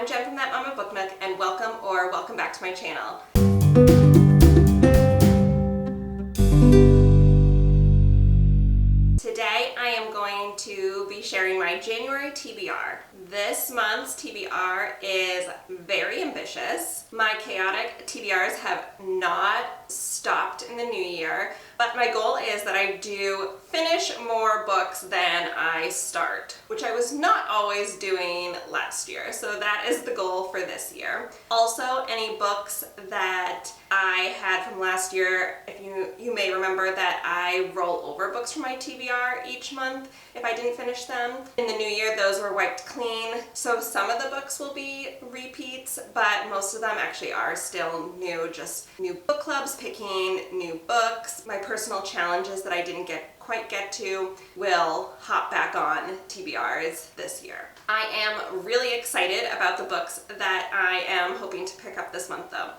I'm Jen from That Mama Book Nook, and welcome back to my channel. Today I am going to be sharing my January TBR. This month's TBR is very ambitious. My chaotic TBRs have not stopped in the new year, but my goal is that I do finish more books than I start, which I was not always doing last year, so that is the goal for this year. Also, any books that I had from last year, if you may remember that I roll over books from my TBR each month if I didn't finish them. In the new year, those were wiped clean, so some of the books will be repeats, but most of them actually are still new, just new book clubs, picking new books. My personal challenges that I didn't quite get to will hop back on TBRs this year. I am really excited about the books that I am hoping to pick up this month though.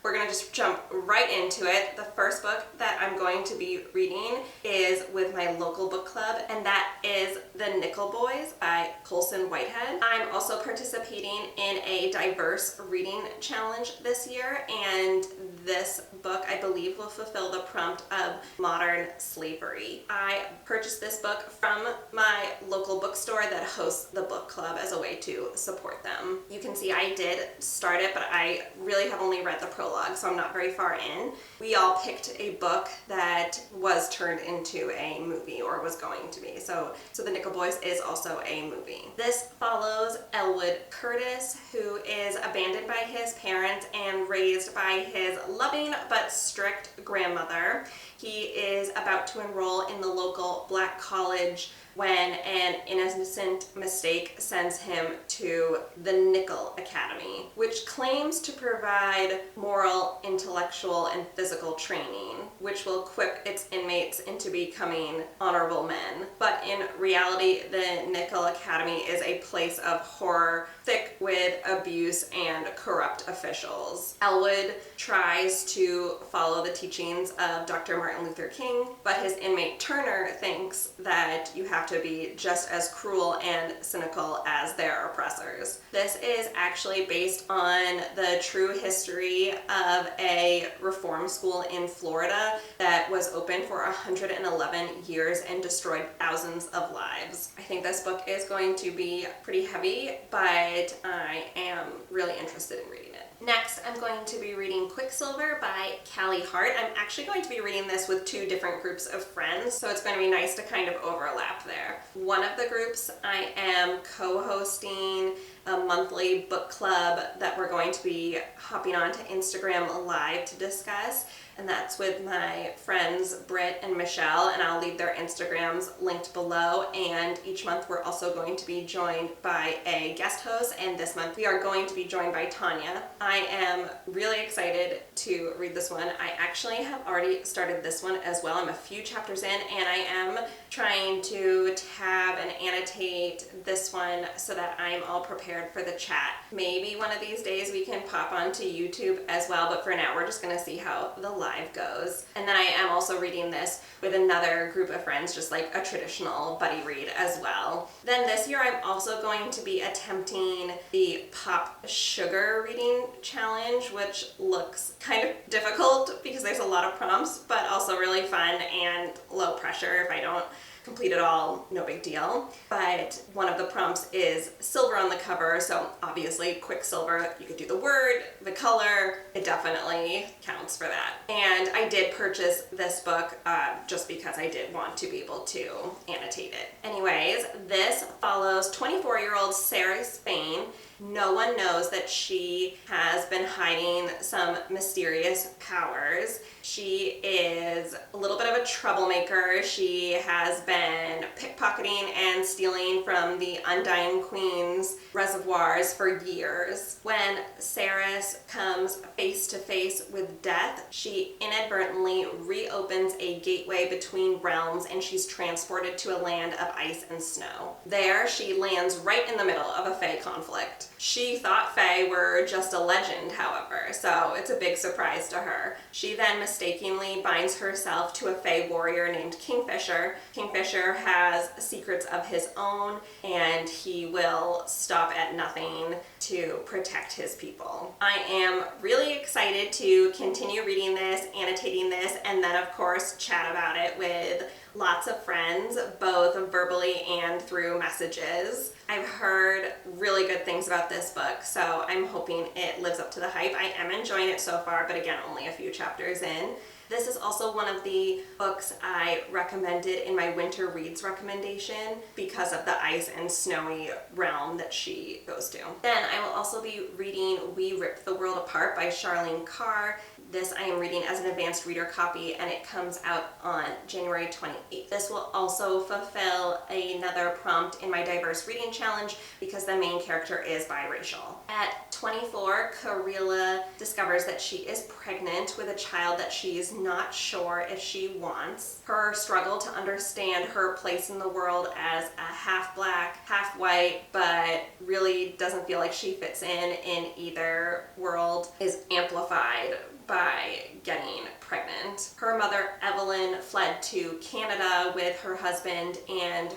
We're going to just jump right into it. The first book that I'm going to be reading is with my local book club, and that is The Nickel Boys by Colson Whitehead. I'm also participating in a diverse reading challenge this year, and this book I believe will fulfill the prompt of modern slavery. I purchased this book from my local bookstore that hosts the book club as a way to support them. You can see I did start it, but I really have only read the prologue, so I'm not very far in. We all picked a book that was turned into a movie, or was going to be. So The Nickel Boys is also a movie. This follows Elwood Curtis, who is abandoned by his parents and raised by his loving but strict grandmother. He is about to enroll in the local black college when an innocent mistake sends him to the Nickel Academy, which claims to provide moral, intellectual, and physical training, which will equip its inmates into becoming honorable men. But in reality, the Nickel Academy is a place of horror, thick with abuse and corrupt officials. Elwood tries to follow the teachings of Dr. Martin Luther King, but his inmate Turner thinks that you have to be just as cruel and cynical as their oppressors. This is actually based on the true history of a reform school in Florida that was open for 111 years and destroyed thousands of lives. I think this book is going to be pretty heavy, but I am really interested in reading it. Next, I'm going to be reading Quicksilver by Callie Hart. I'm actually going to be reading this with two different groups of friends, so it's going to be nice to kind of overlap there. One of the groups I am co-hosting a monthly book club that we're going to be hopping on to Instagram Live to discuss, and that's with my friends Britt and Michelle, and I'll leave their Instagrams linked below. And each month we're also going to be joined by a guest host, and this month we are going to be joined by Tanya. I am really excited to read this one. I actually have already started this one as well. I'm a few chapters in, and I am trying to tab and annotate this one so that I'm all prepared for the chat. Maybe one of these days we can pop onto YouTube as well, but for now we're just going to see how the live goes. And then I am also reading this with another group of friends, just like a traditional buddy read as well. Then this year I'm also going to be attempting the Pop Sugar reading challenge, which looks kind of difficult because there's a lot of prompts, but also really fun and low pressure. If I don't complete it all, no big deal. But one of the prompts is silver on the cover, so obviously Quicksilver, you could do the word, the color, it definitely counts for that. And I did purchase this book just because I did want to be able to annotate it. Anyways, this follows 24-year-old Sarah Spain. No one knows that she has been hiding some mysterious powers. She is a little bit of a troublemaker. She has been pickpocketing and stealing from the Undying Queen's reservoirs for years. When Saris comes face to face with death, she inadvertently reopens a gateway between realms, and she's transported to a land of ice and snow. There, she lands right in the middle of a Fae conflict. She thought fae were just a legend, however, so it's a big surprise to her. She then mistakenly binds herself to a fae warrior named Kingfisher. Kingfisher has secrets of his own, and he will stop at nothing to protect his people. I am really excited to continue reading this, annotating this, and then of course chat about it with lots of friends, both verbally and through messages. I've heard really good things about this book, so I'm hoping it lives up to the hype. I am enjoying it so far, but again, only a few chapters in. This is also one of the books I recommended in my winter reads recommendation because of the ice and snowy realm that she goes to. Then I will also be reading We Rip the World Apart by Charlene Carr. This I am reading as an advanced reader copy, and it comes out on January 28th. This will also fulfill another prompt in my diverse reading challenge because the main character is biracial. At 24, Karila discovers that she is pregnant with a child that she is not sure if she wants. Her struggle to understand her place in the world as a half black, half white, but really doesn't feel like she fits in either world is amplified by getting pregnant. Her mother, Evelyn, fled to Canada with her husband and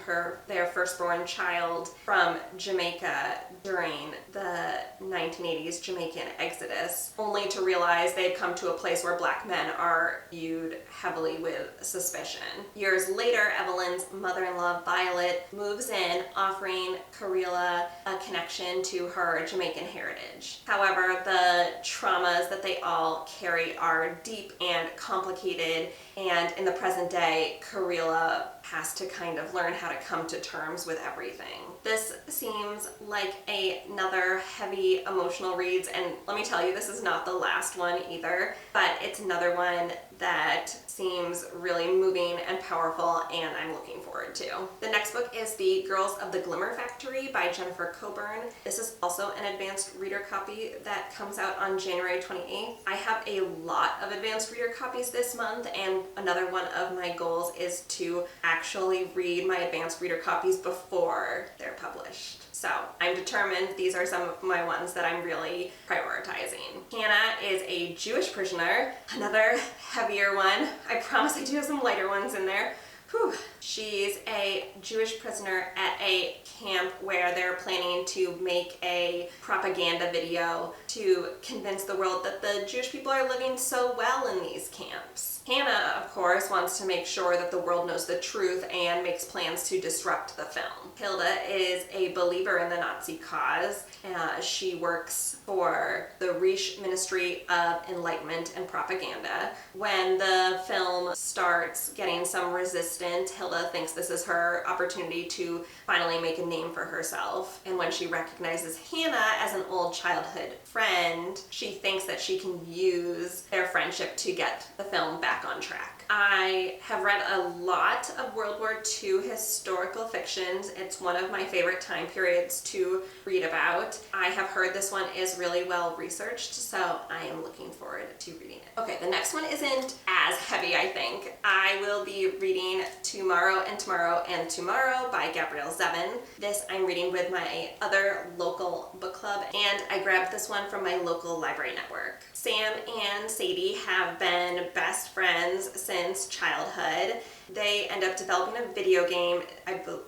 their firstborn child from Jamaica during the 1980s Jamaican exodus, only to realize they'd come to a place where black men are viewed heavily with suspicion. Years later, Evelyn's mother-in-law, Violet, moves in, offering Karila a connection to her Jamaican heritage. However, the traumas that they all carry are deep and complicated, and in the present day, Karila has to kind of learn how to come to terms with everything. This seems like another heavy emotional reads, and let me tell you, this is not the last one either, but it's another one that seems really moving and powerful, and I'm looking forward to. The next book is The Girls of the Glimmer Factory by Jennifer Coburn. This is also an advanced reader copy that comes out on January 28th. I have a lot of advanced reader copies this month, and another one of my goals is to actually read my advanced reader copies before they're published. So I'm determined. These are some of my ones that I'm really prioritizing. Hannah is a Jewish prisoner, another heavier one. I promise I do have some lighter ones in there. Whew. She's a Jewish prisoner at a camp where they're planning to make a propaganda video to convince the world that the Jewish people are living so well in these camps. Hannah, of course, wants to make sure that the world knows the truth and makes plans to disrupt the film. Hilda is a believer in the Nazi cause. She works for the Reich Ministry of Enlightenment and Propaganda. When the film starts getting some resistance, Hilda thinks this is her opportunity to finally make a name for herself. And when she recognizes Hannah as an old childhood friend, she thinks that she can use their friendship to get the film back on track. I have read a lot of World War II historical fictions. It's one of my favorite time periods to read about. I have heard this one is really well researched, so I am looking forward to reading it. Okay, the next one isn't as heavy, I think. I will be reading Tomorrow and Tomorrow and Tomorrow by Gabrielle Zevin. This I'm reading with my other local book club, and I grabbed this one from my local library network. Sam and Sadie have been best friends since childhood. They end up developing a video game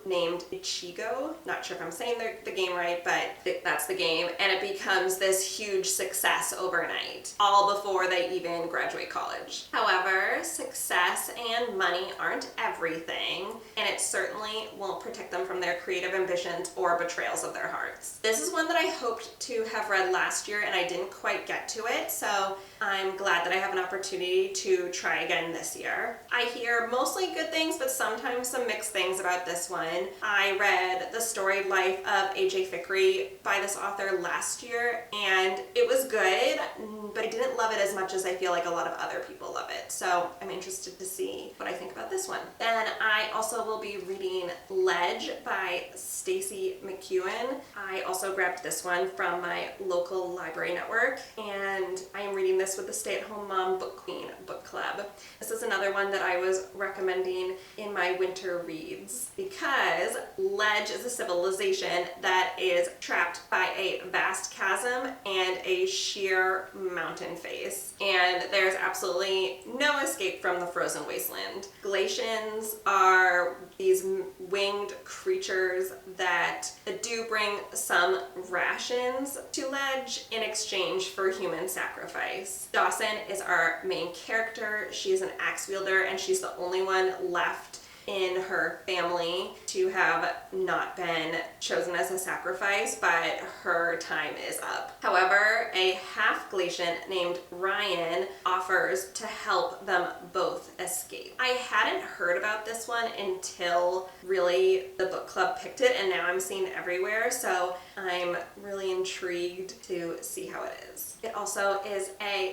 named Ichigo. Not sure if I'm saying the game right, but that's the game. And it becomes this huge success overnight, all before they even graduate college. However, success and money aren't everything, and it certainly won't protect them from their creative ambitions or betrayals of their hearts. This is one that I hoped to have read last year, and I didn't quite get to it, so I'm glad that I have an opportunity to try again this year. I hear mostly good things, but sometimes some mixed things about this one. I read The Storied Life of A.J. Fikry by this author last year, and it was good, but I didn't love it as much as I feel like a lot of other people love it. So I'm interested to see what I think about this one. Then I also will be reading Ledge by Stacy McEwen. I also grabbed this one from my local library network, and I am reading this with the Stay at Home Mom Book Queen book club. This is another one that I was recommended recommending in my winter reads, because Ledge is a civilization that is trapped by a vast chasm and a sheer mountain face, and there's absolutely no escape from the frozen wasteland. Glacians are these winged creatures that do bring some rations to Ledge in exchange for human sacrifice. Dawson is our main character. She's an axe wielder, and she's the only one left in her family to have not been chosen as a sacrifice, but her time is up. However, a half Glacian named Ryan offers to help them both escape. I hadn't heard about this one until really the book club picked it, and now I'm seeing it everywhere, so I'm really intrigued to see how it is. It also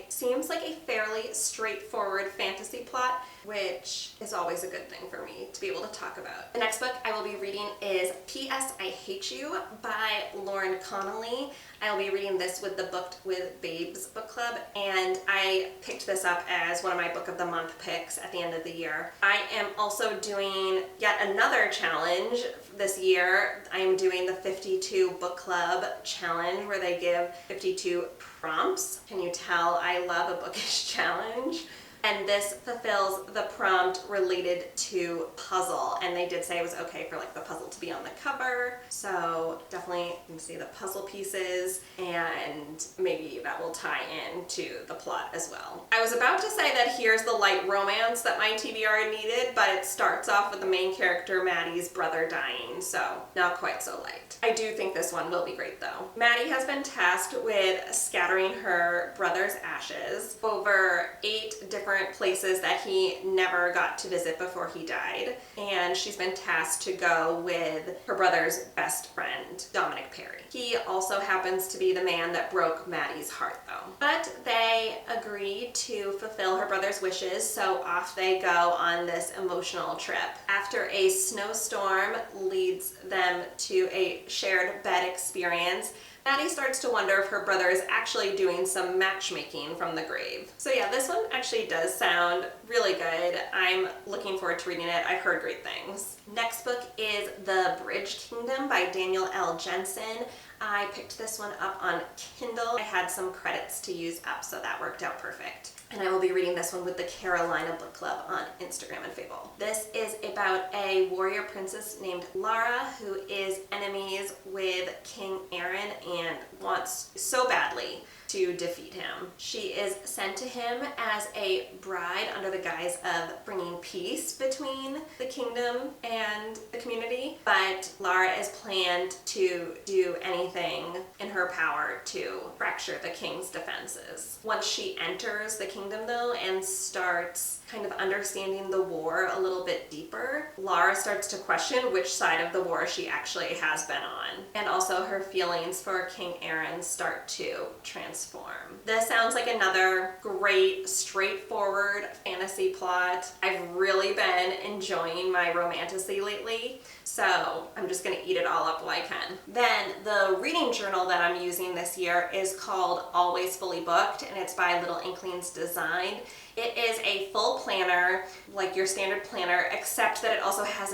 seems like a fairly straightforward fantasy plot, which is always a good thing for me to be able to talk about. The next book I will be reading is P.S. I Hate You by Lauren Connolly. I will be reading this with the Booked with Babes book club, and I picked this up as one of my book of the month picks at the end of the year. I am also doing yet another challenge this year. I am doing the 52 book club challenge, where they give 52 prompts. Can you tell I love a bookish challenge? And this fulfills the prompt related to puzzle, and they did say it was okay for like the puzzle to be on the cover, so definitely you can see the puzzle pieces, and maybe that will tie into the plot as well. I was about to say that here's the light romance that my TBR needed, but it starts off with the main character Maddie's brother dying, so not quite so light. I do think this one will be great though. Maddie has been tasked with scattering her brother's ashes over 8 different places that he never got to visit before he died, and she's been tasked to go with her brother's best friend, Dominic Perry. He also happens to be the man that broke Maddie's heart though. But they agree to fulfill her brother's wishes, so off they go on this emotional trip. After a snowstorm leads them to a shared bed experience, Maddie starts to wonder if her brother is actually doing some matchmaking from the grave. So yeah, this one actually does sound really good. I'm looking forward to reading it. I've heard great things. Next book is The Bridge Kingdom by Daniel L. Jensen. I picked this one up on Kindle. I had some credits to use up, so that worked out perfect. And I will be reading this one with the Carolina Book Club on Instagram and Fable. This is about a warrior princess named Lara who is enemies with King Aaron and wants so badly to defeat him. She is sent to him as a bride under the guise of bringing peace between the kingdom and the community, but Lara is planned to do anything in her power to fracture the king's defenses. Once she enters the kingdom though and starts kind of understanding the war a little bit deeper, Lara starts to question which side of the war she actually has been on. And also her feelings for King Aaron start to transform. This sounds like another great, straightforward fantasy plot. I've really been enjoying my romantasy lately, so I'm just gonna eat it all up while I can. Then the reading journal that I'm using this year is called Always Fully Booked, and it's by Little Inklings Design. It is a full planner, like your standard planner, except that it also has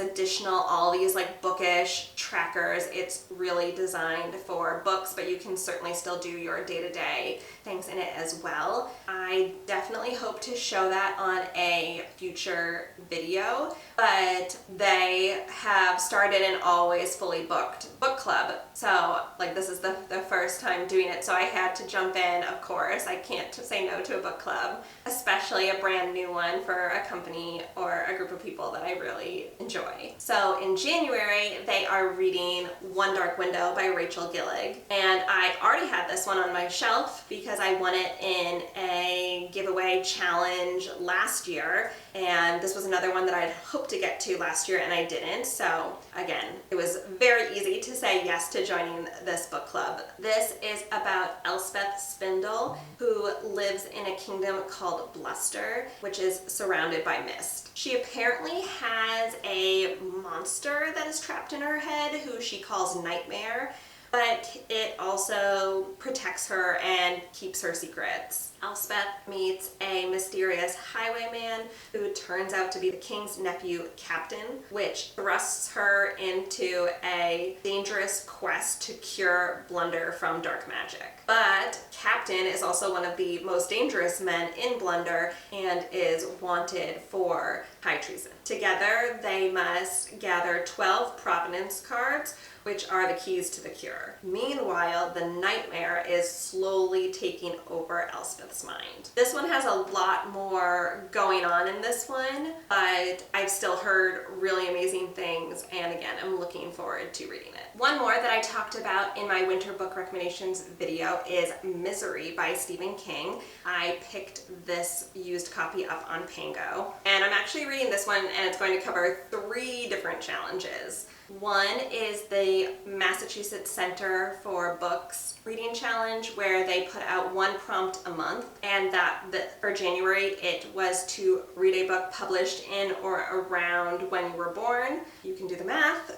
all these like bookish trackers. It's really designed for books, but you can certainly still do your day-to-day things in it as well. I definitely hope to show that on a future video, but they have started an Always Fully Booked book club. So like this is the first time doing it, so I had to jump in, of course. I can't say no to a book club, especially a brand new one for a company or a group of people that I really enjoy. So in January, they are reading One Dark Window by Rachel Gillig, and I already had this one on my shelf because I won it in a giveaway challenge last year, and this was another one that I'd hoped to get to last year and I didn't. So again, it was very easy to say yes to joining this book club. This is about Elspeth Spindle, who lives in a kingdom called Bluster, which is surrounded by mist. She apparently has a monster that is trapped in her head who she calls Nightmare, but it also protects her and keeps her secrets. Elspeth meets a mysterious highwayman who turns out to be the king's nephew, Captain, which thrusts her into a dangerous quest to cure Blunder from dark magic. But Captain is also one of the most dangerous men in Blunder and is wanted for high treason. Together, they must gather 12 Providence cards, which are the keys to the cure. Meanwhile, the nightmare is slowly taking over Elspeth's mind. This one has a lot more going on in this one, but I've still heard really amazing things, and again, I'm looking forward to reading it. One more that I talked about in my winter book recommendations video is Misery by Stephen King. I picked this used copy up on Pango, and I'm actually reading this one, and it's going to cover 3 different challenges. One is the Massachusetts Center for Books reading challenge, where they put out 1 prompt a month, and for January it was to read a book published in or around when you were born. You can do the math.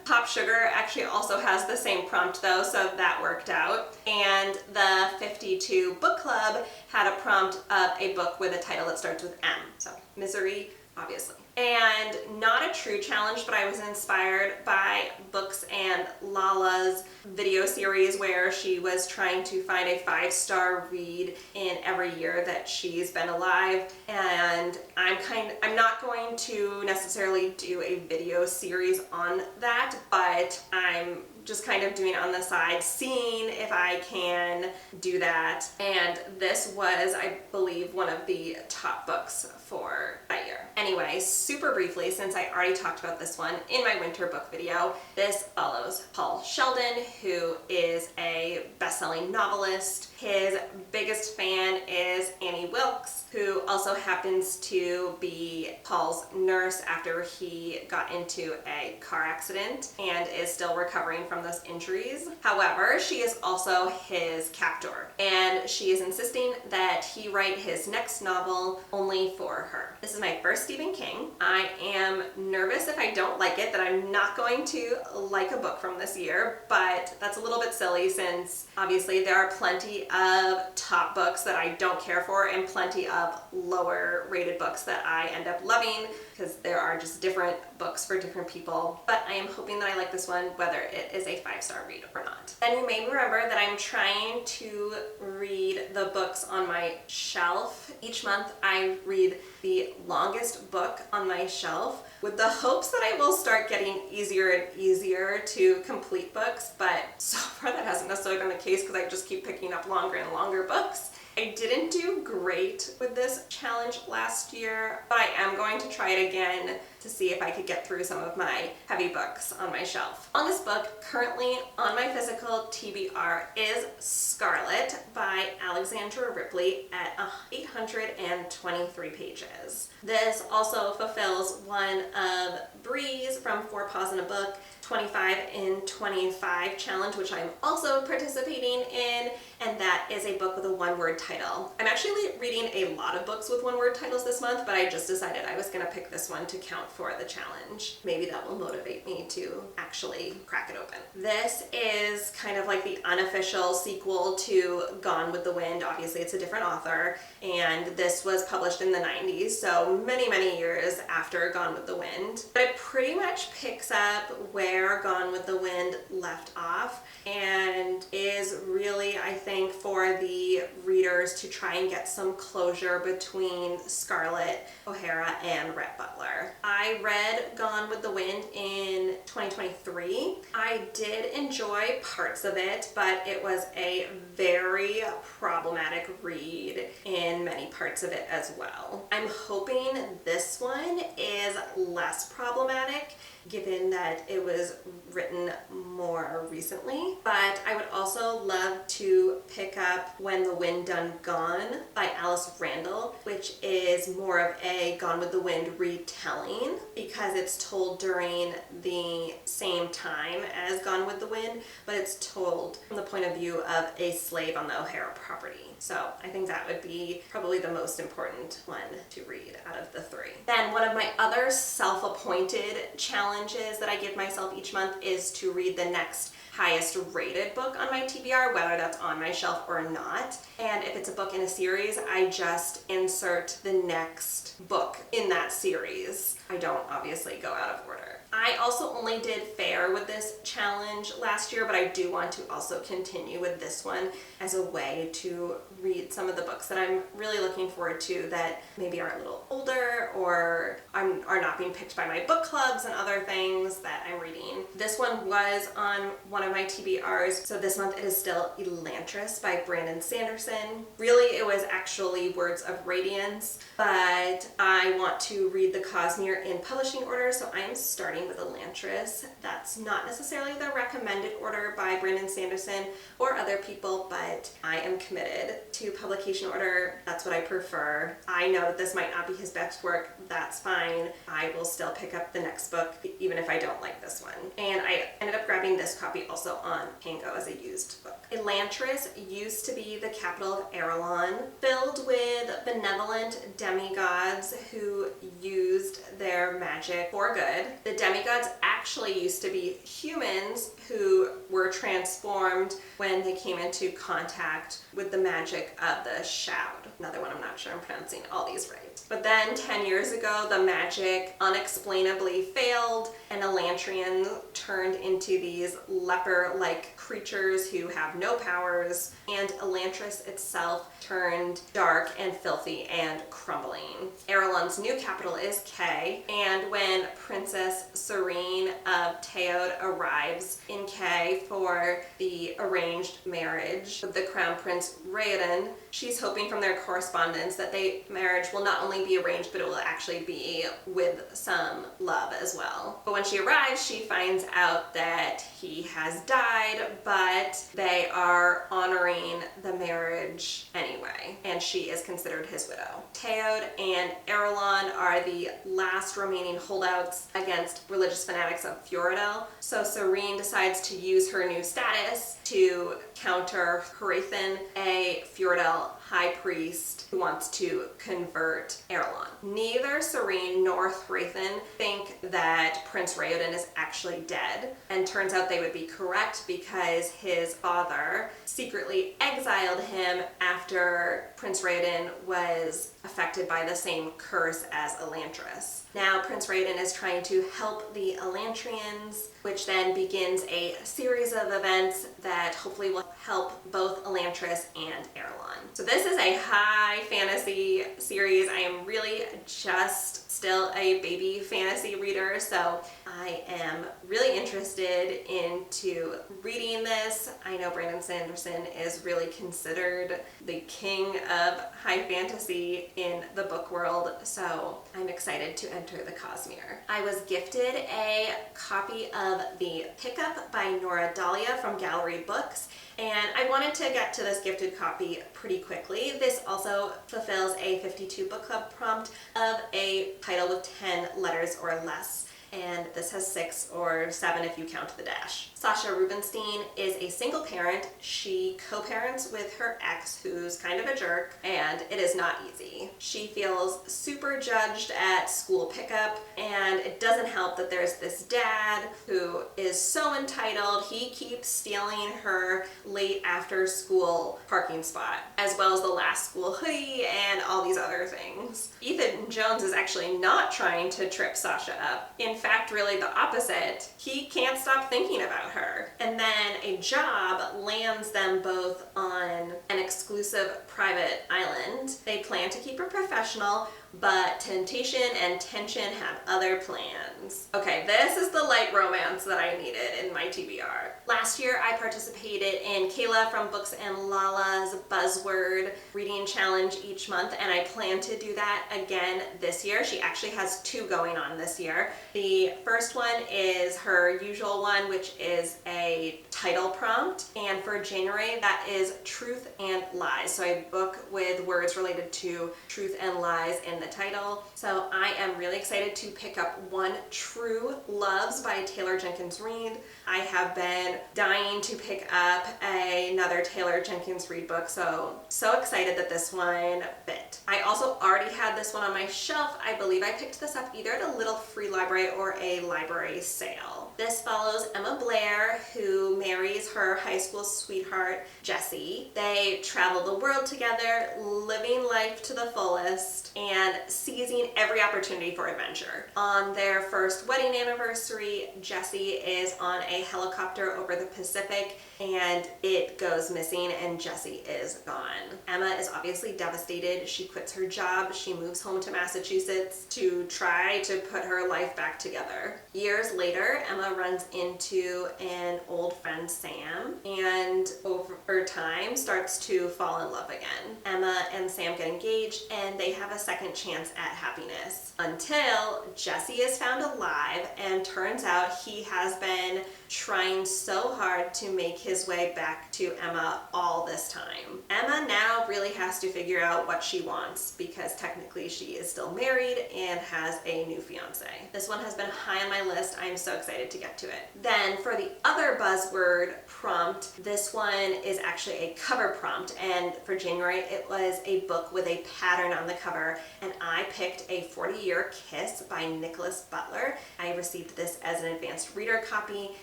Pop Sugar actually also has the same prompt though, so that worked out. And the 52 Book Club had a prompt of a book with a title that starts with M. So Misery, obviously. And not a true challenge, but I was inspired by Books and Lala's video series where she was trying to find a 5-star read in every year that she's been alive. And I'm not going to necessarily do a video series on that, but I'm just kind of doing it on the side, seeing if I can do that. And this was, I believe, one of the top books for that year. Anyway, super briefly, since I already talked about this one in my winter book video, this follows Paul Sheldon, who is a best-selling novelist. His biggest fan is Annie Wilkes, who also happens to be Paul's nurse after he got into a car accident and is still recovering from those injuries. However, she is also his captor, and she is insisting that he write his next novel only for her. This is my first Stephen King. I am nervous if I don't like it that I'm not going to like a book from this year, but that's a little bit silly since obviously there are plenty of top books that I don't care for and plenty of lower rated books that I end up loving, because there are just different books for different people. But I am hoping that I like this one, whether it is a 5-star read or not. Then you may remember that I'm trying to read the books on my shelf. Each month I read the longest book on my shelf with the hopes that I will start getting easier and easier to complete books, but so far that hasn't necessarily been the case because I just keep picking up longer and longer books. I didn't do great with this challenge last year, but I am going to try it again to see if I could get through some of my heavy books on my shelf. Longest book currently on my physical TBR is Scarlet by Alexandra Ripley at 823 pages. This also fulfills one of Bree's from 4 Paws in a Book 25 in 25 challenge, which I'm also participating in, and that is a book with a 1-word title. I'm actually reading a lot of books with 1-word titles this month, but I just decided I was going to pick this one to count for the challenge. Maybe that will motivate me to actually crack it open. This is kind of like the unofficial sequel to Gone with the Wind. Obviously it's a different author, and this was published in the 90s, so many, many years after Gone with the Wind. But it pretty much picks up where Gone with the Wind left off, and is really, I think, for the readers to try and get some closure between Scarlett O'Hara and Rhett Butler. I read Gone with the Wind in 2023. I did enjoy parts of it, but it was a very problematic read in many parts of it as well. I'm hoping this one is less problematic, given that it was written more recently. But I would also love to pick pick up When the Wind Done Gone by Alice Randall, which is more of a Gone with the Wind retelling because it's told during the same time as Gone with the Wind, but it's told from the point of view of a slave on the O'Hara property. So I think that would be probably the most important one to read out of the three. Then one of my other self-appointed challenges that I give myself each month is to read the next highest rated book on my TBR, whether that's on my shelf or not. And if it's a book in a series, I just insert the next book in that series. I don't obviously go out of order. I also only did fair with this challenge last year, but I do want to also continue with this one as a way to read some of the books that I'm really looking forward to that maybe are a little older or are not being picked by my book clubs and other things that I'm reading. This one was on one of my TBRs, so this month it is still Elantris by Brandon Sanderson. Really, it was actually Words of Radiance, but I want to read the Cosmere in publishing order, so I am starting with Elantris. That's not necessarily the recommended order by Brandon Sanderson or other people, but I am committed to publication order. That's what I prefer. I know that this might not be his best work. That's fine. I will still pick up the next book even if I don't like this one. And I ended up grabbing this copy also on Pango as a used book. Elantris used to be the capital of Erelon, filled with benevolent demigods who used their magic for good. The demigods actually used to be humans who were transformed when they came into contact with the magic of the Shroud. Another one, I'm not sure I'm pronouncing all these right. But then 10 years ago, the magic unexplainably failed and Elantrians turned into these leper-like creatures who have no powers, and Elantris itself turned dark and filthy and crumbling. Erelon's new capital is Kay, and when Princess Serene of Teod arrives in Kay for the arranged marriage with the Crown Prince Raoden, she's hoping from their correspondence that the marriage will not only be arranged, but it will actually be with some love as well. But when she arrives, she finds out that he has died, but they are honoring the marriage anyway, and she is considered his widow. Teod and Erelon are the last remaining holdouts against religious fanatics of Fjoridel, so Serene decides to use her new status to counter Hrathen, a Fjoridel high priest who wants to convert Erelon. Neither Serene nor Hrathen think that Prince Raoden is actually dead, and turns out they would be correct because his father secretly exiled him after Prince Raoden was affected by the same curse as Elantris. Now Prince Raoden is trying to help the Elantrians, which then begins a series of events that hopefully will help both Elantris and Erelon. So this is a high fantasy series. I am really just still a baby fantasy reader, so I am really interested into reading this. I know Brandon Sanderson is really considered the king of high fantasy in the book world, so I'm excited to enter the Cosmere. I was gifted a copy of The Pickup by Nora Dahlia from Gallery Books, and I wanted to get to this gifted copy pretty quickly. This also fulfills a 52 book club prompt of a title with 10 letters or less, and this has 6 or 7 if you count the dash. Sasha Rubinstein is a single parent. She co-parents with her ex, who's kind of a jerk, and it is not easy. She feels super judged at school pickup, and it doesn't help that there's this dad who is so entitled. He keeps stealing her late after school parking spot, as well as the last school hoodie and all these other things. Ethan Jones is actually not trying to trip Sasha up. In fact, really the opposite. He can't stop thinking about her. And then a job lands them both on an exclusive private island. They plan to keep her professional, but temptation and tension have other plans. Okay, this is the light romance that I needed in my TBR. Last year, I participated in Kayla from Books and Lala's Buzzword reading challenge each month, and I plan to do that again this year. She actually has 2 going on this year. The The first one is her usual one, which is a title prompt, and for January that is Truth and Lies. So a book with words related to truth and lies in the title. So I am really excited to pick up One True Loves by Taylor Jenkins Reid. I have been dying to pick up another Taylor Jenkins Reid book, so excited that this one fit. I also already had this one on my shelf. I believe I picked this up either at a little free library or a library sale. This follows Emma Blair, who marries her high school sweetheart, Jesse. They travel the world together, living life to the fullest and seizing every opportunity for adventure. On their first wedding anniversary, Jesse is on a helicopter over the Pacific and it goes missing and Jesse is gone. Emma is obviously devastated. She quits her job. She moves home to Massachusetts to try to put her life back together. Years later, Emma runs into an old friend, Sam, and over time starts to fall in love again. Emma and Sam get engaged and they have a second chance at happiness until Jesse is found alive and turns out he has been trying so hard to make his way back to Emma all this time. Emma now really has to figure out what she wants because technically she is still married and has a new fiance. This one has been high on my list. I'm so excited to get to it. Then for the other buzzword prompt, this one is actually a cover prompt, and for January it was a book with a pattern on the cover, and I picked A 40-Year Kiss by Nicholas Butler. I received this as an advanced reader copy,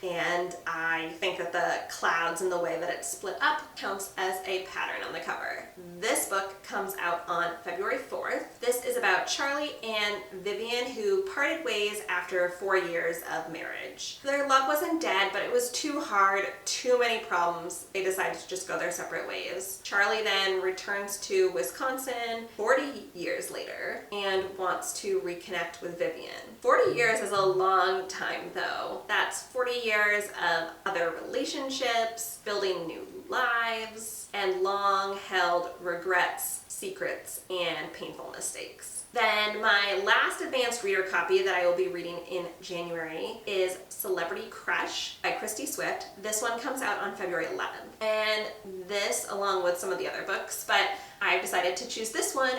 and I think that the clouds and the way that it's split up counts as a pattern on the cover. This book comes out on February 4th. This is about Charlie and Vivian, who parted ways after 4 years of marriage. Their love wasn't dead, but it was too hard, too many problems. They decided to just go their separate ways. Charlie then returns to Wisconsin 40 years later and wants to reconnect with Vivian. 40 years is a long time though. That's 40 years of other relationships, building new lives, and long-held regrets, secrets, and painful mistakes. Then my last advanced reader copy that I will be reading in January is Celebrity Crush by Christy Swift. This one comes out on February 11th. And this, along with some of the other books, but I've decided to choose this one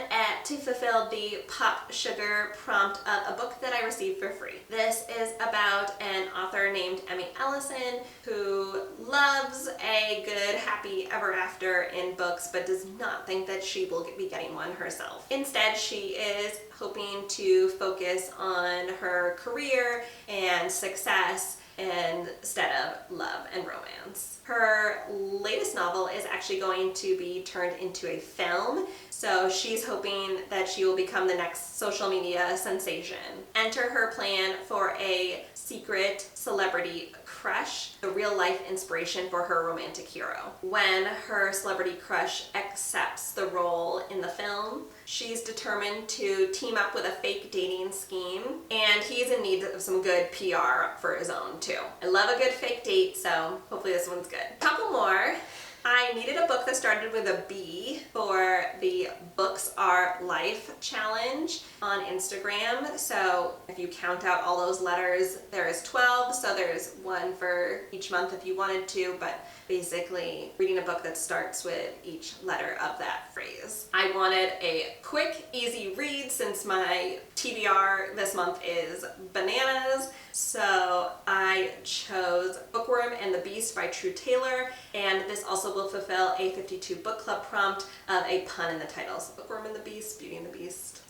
to fulfill the Pop Sugar prompt of a book that I received for free. This is about an author named Emmy Ellison who loves a good happy ever after in books but does not think that she will be getting one herself. Instead, she is hoping to focus on her career and success instead of love and romance. Her latest novel is actually going to be turned into a film, so she's hoping that she will become the next social media sensation. Enter her plan for a secret celebrity crush, the real life inspiration for her romantic hero. When her celebrity crush accepts the role in the film, she's determined to team up with a fake dating scheme, and he's in need of some good PR for his own too. I love a good fake date, so hopefully this one's good. Couple more. I needed a book that started with a B for the Books Are Life challenge on Instagram. So if you count out all those letters, there is 12, so there's one for each month if you wanted to, but basically reading a book that starts with each letter of that phrase. I wanted a quick, easy read since my TBR this month is bananas, so I chose Bookworm and the Beast by True Taylor, and this also will fulfill a 52 book club prompt of a pun in the title. So Bookworm and the Beast, Beauty and the Beast.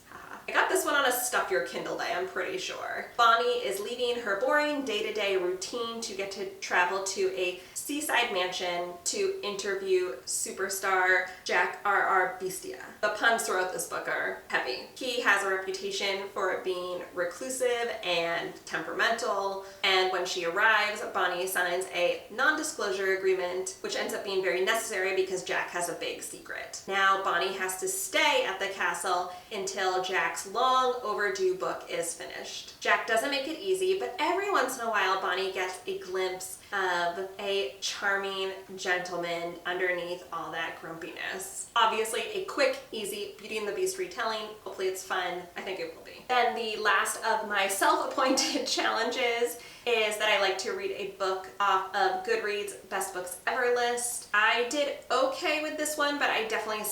I got this one on a Stuff Your Kindle day, I'm pretty sure. Bonnie is leaving her boring day-to-day routine to get to travel to a seaside mansion to interview superstar Jack R.R. Bestia. The puns throughout this book are heavy. He has a reputation for being reclusive and temperamental, and when she arrives, Bonnie signs a non-disclosure agreement, which ends up being very necessary because Jack has a big secret. Now Bonnie has to stay at the castle until Jack Jack's long overdue book is finished. Jack doesn't make it easy, but every once in a while Bonnie gets a glimpse of a charming gentleman underneath all that grumpiness. Obviously a quick, easy Beauty and the Beast retelling. Hopefully it's fun. I think it will be. Then the last of my self-appointed challenges is that I like to read a book off of Goodreads' Best Books Ever list. I did okay with this one, but I definitely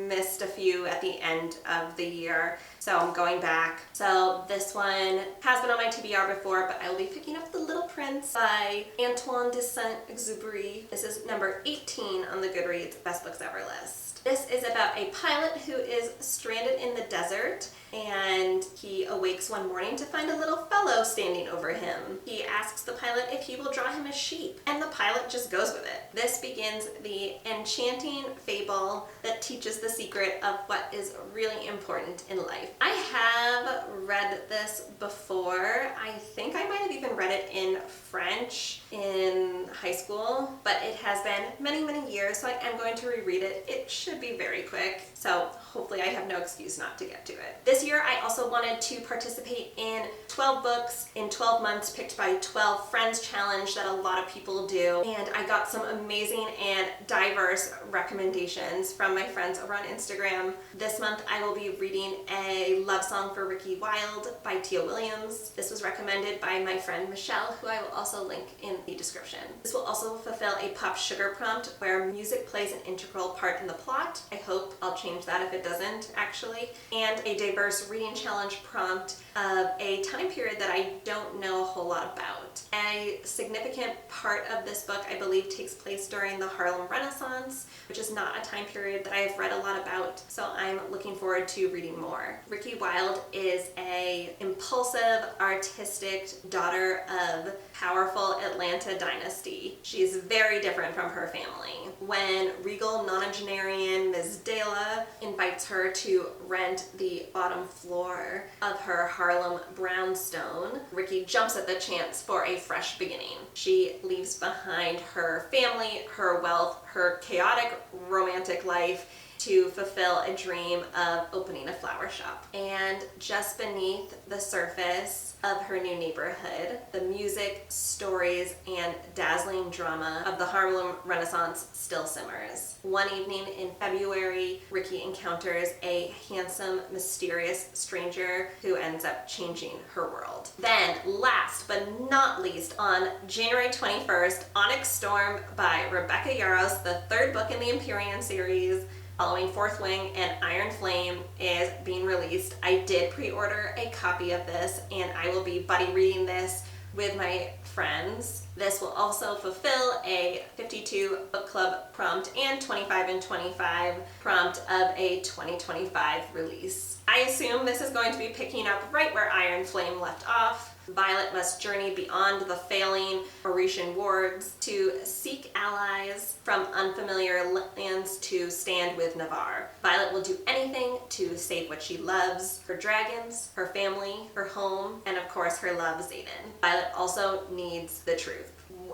missed a few at the end of the year, so I'm going back. So this one has been on my TBR before, but I will be picking up The Little Prince by Antoine de Saint-Exupéry. This is number 18 on the Goodreads Best Books Ever list. This is about a pilot who is stranded in the desert, and he awakes one morning to find a little fellow standing over him. He asks the pilot if he will draw him a sheep, and the pilot just goes with it. This begins the enchanting fable that teaches the secret of what is really important in life. I have read this before. I think I might have even read it in French in high school, but it has been many, many years, so I am going to reread it. It should be very quick, so hopefully I have no excuse not to get to it. This year I also wanted to participate in 12 books in 12 months picked by 12 friends challenge that a lot of people do, and I got some amazing and diverse recommendations from my friends over on Instagram. This month I will be reading A Love Song for Ricky Wilde by Tia Williams. This was recommended by my friend Michelle, who I will also link in the description. This will also fulfill a Pop Sugar prompt where music plays an integral part in the plot. I hope I'll change that if it doesn't actually. And a diverse reading challenge prompt of a time period that I don't know a whole lot about. A significant part of this book, I believe, takes place during the Harlem Renaissance, which is not a time period that I've read a lot about, so I'm looking forward to reading more. Ricky Wilde is a impulsive, artistic daughter of powerful Atlanta dynasty. She's very different from her family. When regal nonagenarian Ms. Dela invites her to rent the bottom floor of her Harlem brownstone, Ricky jumps at the chance for a fresh beginning. She leaves behind her family, her wealth, her chaotic romantic life to fulfill a dream of opening a flower shop. And just beneath the surface of her new neighborhood, the music, stories, and dazzling drama of the Harlem Renaissance still simmers. One evening in February, Ricky encounters a handsome, mysterious stranger who ends up changing her world. Then, last but not least, on January 21st, Onyx Storm by Rebecca Yarros, the third book in the Empyrean series, following Fourth Wing and Iron Flame, is being released. I did pre-order a copy of this, and I will be buddy reading this with my friends. This will also fulfill a 52 book club prompt and 25 and 25 prompt of a 2025 release. I assume this is going to be picking up right where Iron Flame left off. Violet must journey beyond the failing Mauritian wards to seek allies from unfamiliar lands to stand with Navarre. Violet will do anything to save what she loves, her dragons, her family, her home, and of course her love, Xaden. Violet also needs the truth.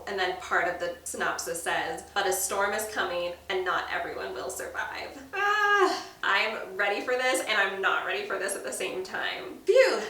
And then part of the synopsis says, but a storm is coming and not everyone will survive. I'm ready for this and I'm not ready for this at the same time. Phew!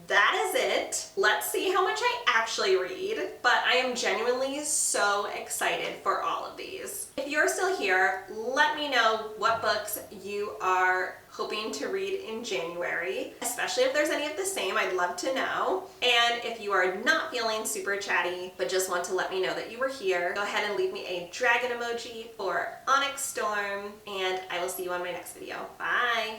That is it. Let's see how much I actually read, but I am genuinely so excited for all of these. If you're still here, let me know what books you are hoping to read in January, especially if there's any of the same. I'd love to know. And if you are not feeling super chatty, but just want to let me know that you were here, go ahead and leave me a dragon emoji for Onyx Storm, and I will see you on my next video. Bye!